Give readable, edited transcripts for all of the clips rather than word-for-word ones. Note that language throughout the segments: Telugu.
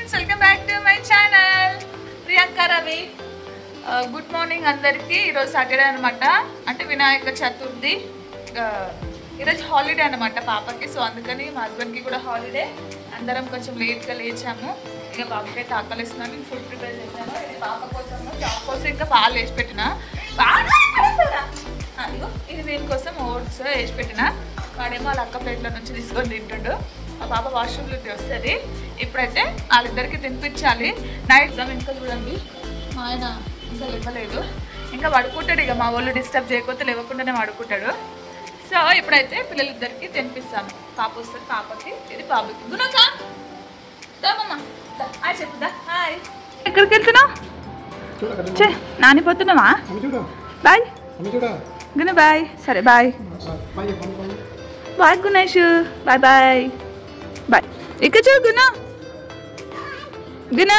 Friends, welcome back to my channel Priyanka Ravi. Good morning అందరికీ. ఈరోజు సాటర్డే అనమాట, అంటే వినాయక చతుర్థి. ఈరోజు హాలిడే అనమాట పాపకి. సో అందుకని మా హస్బెండ్కి కూడా హాలిడే. అందరం కొంచెం లేట్గా లేచాము. ఇక బాబుకి అయితే ఆకలిస్తున్నాను. నేను ఫుడ్ ప్రిపేర్ చేశాను. ఇది పాప కోసము, జాబ్ కోసం ఇంకా పాలు వేసి పెట్టిన. అదిగో ఇది దీనికోసం ఓట్స్ వేసి పెట్టిన. వాడేమో వాళ్ళ అక్క ప్లేట్లో నుంచి తీసుకొని తింటుండు. ఆ పాప వాష్రూమ్లోకి వస్తుంది. ఇప్పుడైతే వాళ్ళిద్దరికి తినిపించాలి. నైట్ ఇంకా చూడండి, మా ఆయన ఇంకా లేవలేదు, ఇంకా పడుకుంటాడు. ఇక మా వాళ్ళు డిస్టర్బ్ చేయకపోతే లేవకుండానే పడుకుంటాడు. సో ఇప్పుడైతే పిల్లలిద్దరికి తినిపిస్తాను. పాప వస్తుంది, పాపకి, ఇది బాబుకి. గుణకా దామమ్మ హాయ్ చెప్పుదా. హాయ్. ఎక్కడికి వెళ్తున్నావు? నానిపోతున్నావా? బాయ్ గుణ. బాయ్. సరే bye bye Gunesh. Bye bye bye. ఇక్కడ చూ Guna. Guna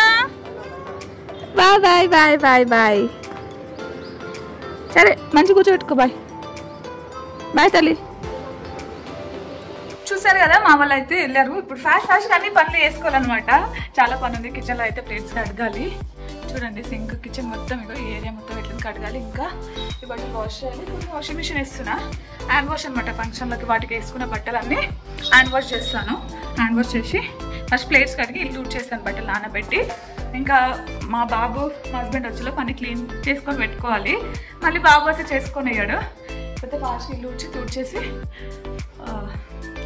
bye bye bye bye bye. సరే మంచి కూర్చోబెట్టుకో. బాయ్ బాయ్ తల్లి. చూసారు కదా, మా వాళ్ళు అయితే వెళ్ళారు. ఇప్పుడు ఫాస్ట్ అన్ని పనులు చేసుకోవాలన్నమాట. చాలా పని ఉంది. కిచెన్లో అయితే ప్లేట్స్ కడగాలి. చూడండి, సింక్, కిచెన్ మొత్తం ఇగో ఈ ఏరియా మొత్తం ఎట్లా కడగాలి. ఇంకా ఈ బట్టలు వాష్ చేయాలి. కొన్ని వాషింగ్ మిషన్ వేస్తున్నా. హ్యాండ్ వాష్ అనమాట. ఫంక్షన్లకి వాటికి వేసుకున్న బట్టలన్నీ హ్యాండ్ వాష్ చేస్తాను. హ్యాండ్ వాష్ చేసి ఫస్ట్ ప్లేట్స్ కడిగి ఇల్లు చేస్తాను, బట్టలు నానబెట్టి. ఇంకా మా బాబు, మా హస్బెండ్ వచ్చేలో పని క్లీన్ చేసుకొని పెట్టుకోవాలి. మళ్ళీ బాబు వస్తే చేసుకొని అయ్యాడు. అయితే ఫాస్ట్ ఇల్లు తుడిచేసి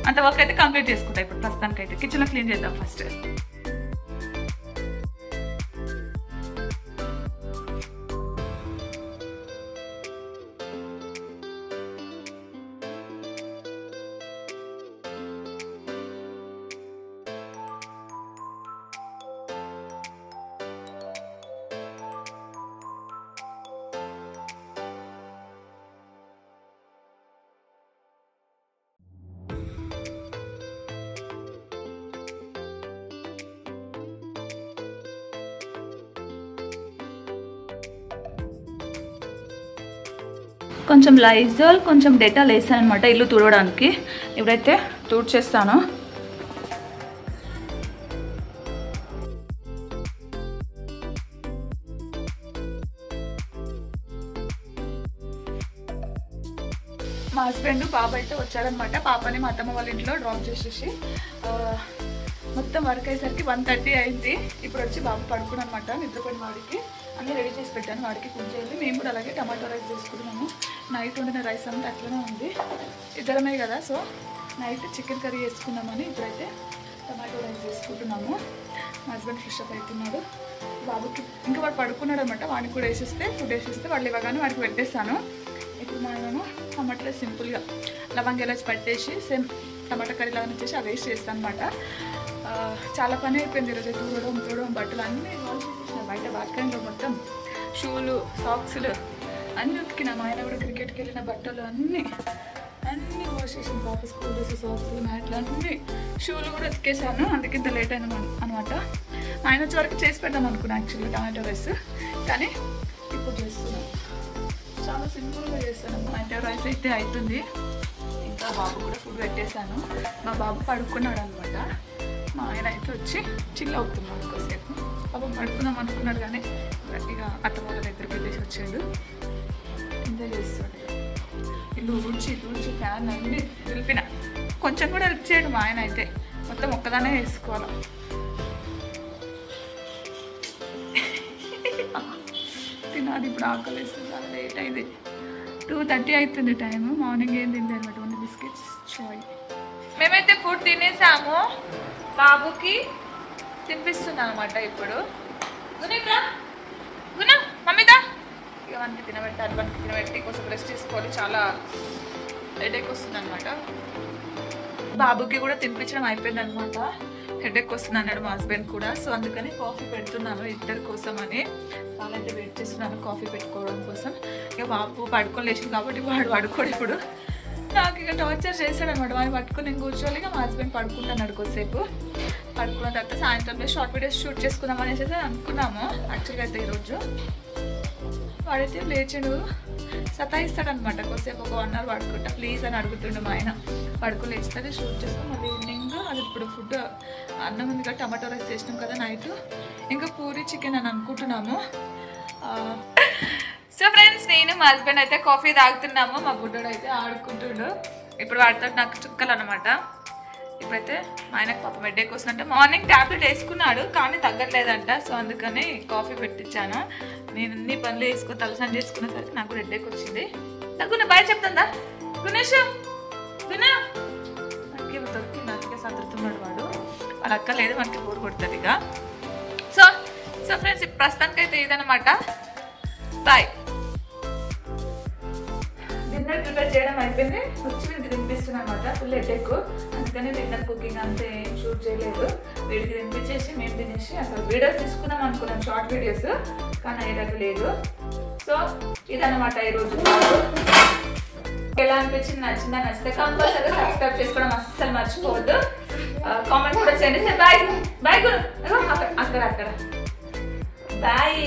అంత వర్క్ అయితే కంప్లీట్ చేసుకుంటా. ఇప్పుడు ప్రస్తుతానికి అయితే కిచెన్లో క్లీన్ చేద్దాం ఫస్ట్. కొంచెం లైజాల్, కొంచెం డెటాల్ వేసాను అనమాట ఇల్లు తుడవడానికి. ఇప్పుడైతే తుడిచేస్తాను. మా హస్బెండ్ పాప అయితే వచ్చారనమాట. పాపని మా అత్తమ్మ వాళ్ళ ఇంట్లో డ్రాప్ చేసేసి మొత్తం వర్క్ అయ్యేసరికి 1:30 అయింది. ఇప్పుడు వచ్చి బాబు పడుకున్నాను అనమాట. నిద్రపోయిన వాడికి అన్నీ రెడీ చేసి పెట్టాను. వాడికి కుక్ చేయాలి. మేము కూడా అలాగే టమాటో రైస్ చేసుకుంటున్నాము. నైట్ వండిన రైస్ అంతా అట్లనే ఉంది. ఇద్దరమే కదా, సో నైట్ చికెన్ కర్రీ వేసుకున్నామని ఇప్పుడైతే టమాటో రైస్ చేసుకుంటున్నాము. మా హస్బెండ్ ఫ్రెష్ అప్ అవుతున్నాడు. బాబుకి ఇంకా వాడు పడుకున్నాడు అనమాట. వాడికి కూడా వేసేస్తే, ఫుడ్ వేసేస్తే వాళ్ళు ఇవ్వగానే వాడికి పెట్టేస్తాను. ఇప్పుడు మనము టమాటో రైస్ సింపుల్గా లవంగా ఇలా పట్టేసి సేమ్ టమాటా కర్రీ లాగా వచ్చేసి అవి వేస్ట్ చేస్తాను అనమాట. చాలా పని అయిపోయింది ఈరోజు. తూడడం బట్టలు అన్నీ వాష్ చేసేసిన. బయట బాల్కనీలో మొత్తం షూలు, సాక్స్లు అన్నీ ఉతికిన. మా ఆయన కూడా క్రికెట్కి వెళ్ళిన బట్టలు అన్నీ వాష్ చేసిన. పాప స్కూల్ డ్రెస్, సాక్స్లు, మ్యాట్లు అన్నీ, షూలు కూడా ఉతికేసాను. అందుకే ఇంత లేట్ అయినా అనమాట. ఆయన వచ్చే వరకు చేసి పెడదాం అనుకున్నాను యాక్చువల్లీ టమాటో రైస్, కానీ ఇప్పుడు చేస్తున్నాను. చాలా సింపుల్గా చేస్తాను. టమాటో రైస్ అయితే అవుతుంది. ఇంకా బాబు కూడా ఫుడ్ పెట్టేశాను. మా బాబు పడుకున్నాడు అనమాట. మా ఆయన అయితే వచ్చి చిల్ అవుతున్నాడు కొద్దిసేపు. పాపం పడుకుందాం అనుకున్నాడు, కానీ ఇక అత్తమ్మ వాళ్ళ దగ్గరికి వెళ్ళేసి వచ్చాడు. ఎంజాయ్ చేస్తాడు. ఇల్లు ఊడ్చి ఫ్యాన్ అన్నీ నిలిపిన. కొంచెం కూడా హెల్ప్ చేయడు మా ఆయన అయితే. మొత్తం ఒక్కదానే వేసుకోవాలి. తినాలి. ఇప్పుడు ఆకలి వేస్తుంది. చాలా లేట్ అయింది. 2:30 అవుతుంది టైము. మార్నింగ్ ఏం తింది అనమాట, ఓన్లీ బిస్కెట్స్, చాయ్. మేమైతే ఫుడ్ తినేసాము. బాబుకి తినిపిస్తున్నాను అనమాట ఇప్పుడు. గుణ మమ్మీదా ఇక మనకి తినబెట్టాలి. మనకి తినబెట్టి కొంచెం రెస్ట్ తీసుకోవాలి. చాలా హెడేక్ వస్తుంది అనమాట. బాబుకి కూడా తినిపించడం అయిపోయింది అనమాట. హెడేక్ వస్తుంది అన్నాడు మా హస్బెండ్ కూడా. సో అందుకని కాఫీ పెడుతున్నాను ఇద్దరి కోసం అని. వాళ్ళైతే వెయిట్ చేస్తున్నాను కాఫీ పెట్టుకోవడం కోసం. ఇక బాబు పడుకొని లేచింది కాబట్టి వాడు పడుకోడు. ఇప్పుడు నాకు ఇక టార్చర్ చేశాడు అనమాట. వాడిని పట్టుకొని నేను కూర్చోవాలి. ఇక మా హస్బెండ్ పడుకుంటున్నాడు కొద్దిసేపు. పడుకున్న తర్వాత సాయంత్రం షార్ట్ వీడియోస్ షూట్ చేసుకుందాం అనేసి అనుకున్నాము యాక్చువల్గా అయితే ఈరోజు. వాడైతే లేచాడు, సతాయిస్తాడనమాట. కొద్దిసేపు ఒక 1 అవర్ పడుకుంటా ప్లీజ్ అని అడుగుతుండే మా ఆయన. పడుకో లేచుతుంది, షూట్ చేసుకుని మళ్ళీ ఈవినింగ్ అది ఇప్పుడు ఫుడ్ అన్నం ఉంది కదా, టమాటో రైస్ చేసినాం కదా నైట్, ఇంకా పూరి చికెన్ అని అనుకుంటున్నాము. సో ఫ్రెండ్స్, నేను మా హస్బెండ్ అయితే కాఫీ తాగుతున్నాము, మా బుడ్డోడు అయితే ఆడుకుంటుండు. ఇప్పుడు వాడితో నాకు చుక్కలు అనమాట. ఇప్పుడైతే మా ఆయనకు పాప హెడేక్ వస్తుందంటే మార్నింగ్ ట్యాబ్లెట్ వేసుకున్నాడు కానీ తగ్గట్లేదంట. సో అందుకని కాఫీ పెట్టించాను. నేను అన్ని పనులు వేసుకొని తలస్నానం చేసుకునేసరికి నాకు హెడేక్ వచ్చింది. తగ్గున బాయ్ చెప్తుందా గుణేష్ వినా మనకి దొరికింది, అందుకే సదురుతున్నాడు వాడు. వాళ్ళ అక్క లేదు, మనకి బోర్ కొడుతుంది ఇక. సో సో ఫ్రెండ్స్, ప్రస్తుతానికైతే ఇదనమాట. బాయ్. డిన్నర్ ప్రిపేర్ చేయడం అయిపోయింది, వచ్చి వీడికి తినిపిస్తున్నాను అనమాట. ఫుల్ హెడేక్, అందుకని డిన్నర్ కుకింగ్ అంతే ఏం షూట్ చేయలేదు. వీడికి తినిపించేసి మేము తినేసి అసలు వీడియోస్ తీసుకున్నాం అనుకున్నాం, షార్ట్ వీడియోస్, కానీ అయ్యేటట్టు లేదు. సో ఇదన్నమాట ఈరోజు. ఎలా అనిపించింది, నచ్చిందా? నచ్చితే కంపల్సరీ సబ్స్క్రైబ్ చేసుకోవడం అస్సలు మర్చిపోవద్దు. కామెంట్ కూడా చేయండి. బాయ్ బాయ్ గురు, అక్కడ బాయ్.